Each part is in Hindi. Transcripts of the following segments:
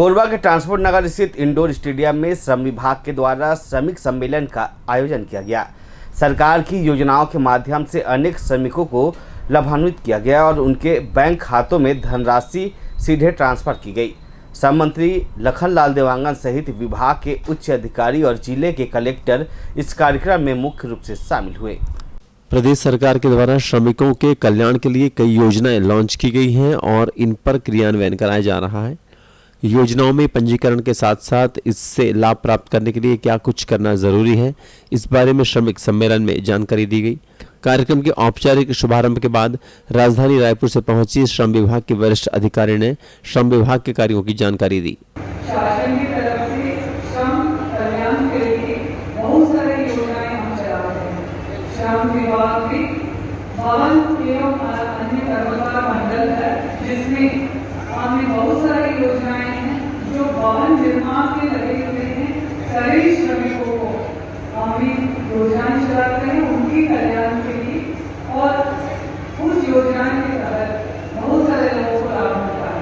कोरबा के ट्रांसपोर्ट नगर स्थित इंडोर स्टेडियम में श्रम विभाग के द्वारा श्रमिक सम्मेलन का आयोजन किया गया। सरकार की योजनाओं के माध्यम से अनेक श्रमिकों को लाभान्वित किया गया और उनके बैंक खातों में धनराशि सीधे ट्रांसफर की गई। श्रम मंत्री लखनलाल देवांगन सहित विभाग के उच्च अधिकारी और जिले के कलेक्टर इस कार्यक्रम में मुख्य रूप से शामिल हुए। प्रदेश सरकार के द्वारा श्रमिकों के कल्याण के लिए कई योजनाएं लॉन्च की गई हैं और इन पर क्रियान्वयन कराया जा रहा है। योजनाओं में पंजीकरण के साथ साथ इससे लाभ प्राप्त करने के लिए क्या कुछ करना जरूरी है, इस बारे में श्रमिक सम्मेलन में जानकारी दी गई। कार्यक्रम के औपचारिक शुभारंभ के बाद राजधानी रायपुर से पहुंची श्रम विभाग के वरिष्ठ अधिकारी ने श्रम विभाग के कार्यों की जानकारी दी। शासन की तरफ से श्रम कल्याण के लिए बहुत सारी योजनाएं हम चलाते हैं। श्रम विभाग भी भवन एवं अन्य कर्मकार मंडल है, जिसमें हमें बहुत सारी योजनाएं हैं जो भवन निर्माण के लगे हुए हैं। सभी श्रमिकों को हमें योजनाएं चलाते हैं उनकी कल्याण के लिए, और उस योजनाएं के तहत बहुत सारे लोगों को लाभ मिलता है।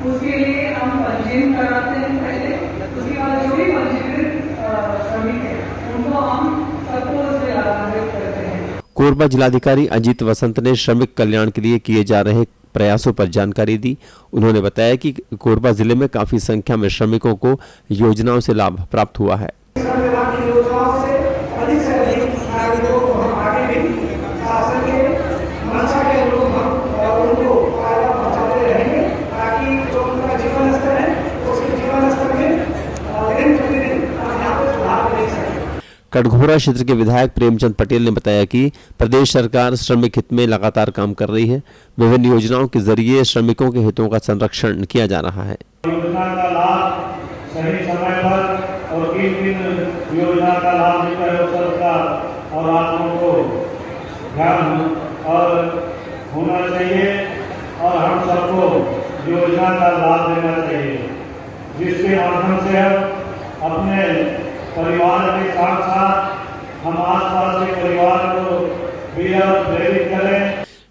उसके लिए हम पंजीयन कराते हैं पहले, उसके बाद जो भी पंजीकृत श्रमिक है उनको हम सबको उससे लाभान्वित करते हैं। कोरबा जिलाधिकारी अजीत वसंत ने श्रमिक कल्याण के लिए किए जा रहे प्रयासों पर जानकारी दी। उन्होंने बताया कि कोरबा जिले में काफी संख्या में श्रमिकों को योजनाओं से लाभ प्राप्त हुआ है। कटघोरा क्षेत्र के विधायक प्रेमचंद पटेल ने बताया कि प्रदेश सरकार श्रमिक हित में लगातार काम कर रही है। विभिन्न योजनाओं के जरिए श्रमिकों के हितों का संरक्षण किया जा रहा है। योजना का लाभ सही समय पर और किन योजना का लाभ मिलता है सबका और आत्मों को ध्यान और होना चाहिए और हम सबको योजना का लाभ देना चाहिए, जिसके माध्यम से हम अपने परिवार के साथ साथ हम आसपास के परिवार को भी प्रेरित करें।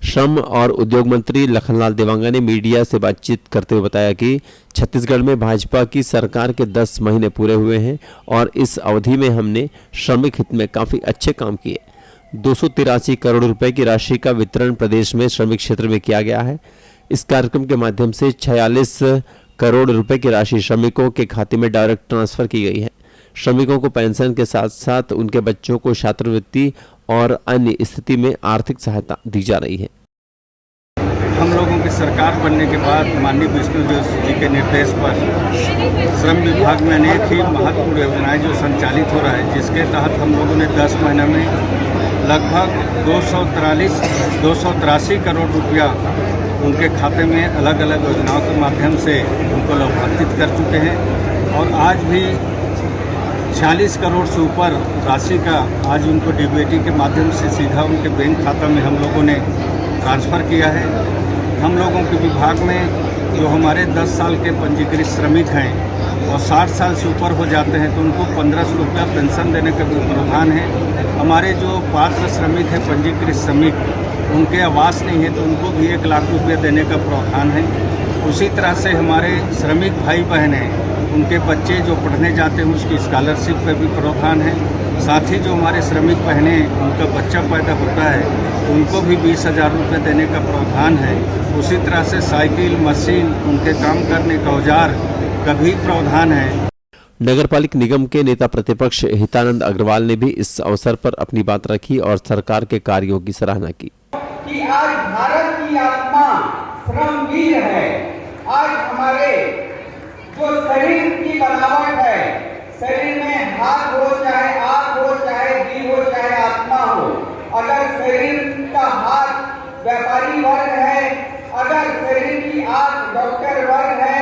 श्रम और उद्योग मंत्री लखनलाल देवांगन ने मीडिया से बातचीत करते हुए बताया कि छत्तीसगढ़ में भाजपा की सरकार के 10 महीने पूरे हुए हैं और इस अवधि में हमने श्रमिक हित में काफी अच्छे काम किए। 283 करोड़ रुपए की राशि का वितरण प्रदेश में श्रमिक क्षेत्र में किया गया है। इस कार्यक्रम के माध्यम से 46 करोड़ रुपए की राशि श्रमिकों के खाते में डायरेक्ट ट्रांसफर की गई है। श्रमिकों को पेंशन के साथ साथ उनके बच्चों को छात्रवृत्ति और अन्य स्थिति में आर्थिक सहायता दी जा रही है। हम लोगों की सरकार बनने के बाद माननीय विष्णुदेव जी के निर्देश पर श्रम विभाग में अनेक ही महत्वपूर्ण योजनाएं जो संचालित हो रहा है, जिसके तहत हम लोगों ने 10 महीने में लगभग 283 करोड़ रुपया उनके खाते में अलग अलग योजनाओं के माध्यम से उनको लाभान्वित कर चुके हैं। और आज भी 46 करोड़ से ऊपर राशि का आज उनको डीबीटी के माध्यम से सीधा उनके बैंक खाता में हम लोगों ने ट्रांसफ़र किया है। हम लोगों के विभाग में जो हमारे 10 साल के पंजीकृत श्रमिक हैं और 60 साल से ऊपर हो जाते हैं तो उनको 1500 रुपया पेंशन देने का भी प्रावधान है। हमारे जो पात्र श्रमिक हैं पंजीकृत श्रमिक, उनके आवास नहीं है तो उनको भी 1 लाख रुपया देने का प्रावधान है। उसी तरह से हमारे श्रमिक भाई बहन हैं, उनके बच्चे जो पढ़ने जाते हैं उसकी स्कॉलरशिप पर भी प्रावधान है। साथ ही जो हमारे श्रमिक बहनें उनका बच्चा पैदा होता है तो उनको भी 20,000 रुपये देने का प्रावधान है। उसी तरह से साइकिल, मशीन, उनके काम करने का औजार का भी प्रावधान है। नगरपालिका निगम के नेता प्रतिपक्ष हितानंद अग्रवाल ने भी इस अवसर पर अपनी बात रखी और सरकार के कार्यों की सराहना की। कि आज भारत की आत्मा श्रमवीर है। आज हमारे जो शरीर की बनावट है, शरीर में हाथ हो चाहे आँख हो चाहे दिल हो चाहे आत्मा हो, अगर शरीर का हाथ व्यापारी वर्ग है, अगर शरीर की आँख डॉक्टर वर्ग है,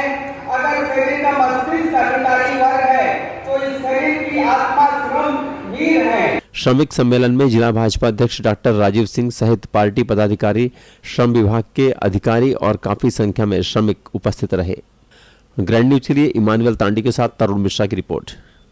अगर शरीर का मस्तिष्क अधिकारी वर्ग है, तो इस शरीर की आत्मा श्रमवीर है। श्रमिक सम्मेलन में जिला भाजपा अध्यक्ष डॉक्टर राजीव सिंह सहित पार्टी पदाधिकारी, श्रम विभाग के अधिकारी और काफी संख्या में श्रमिक उपस्थित रहे। ग्रैंड न्यूज के लिए इमानुएल तांडी के साथ तरुण मिश्रा की रिपोर्ट।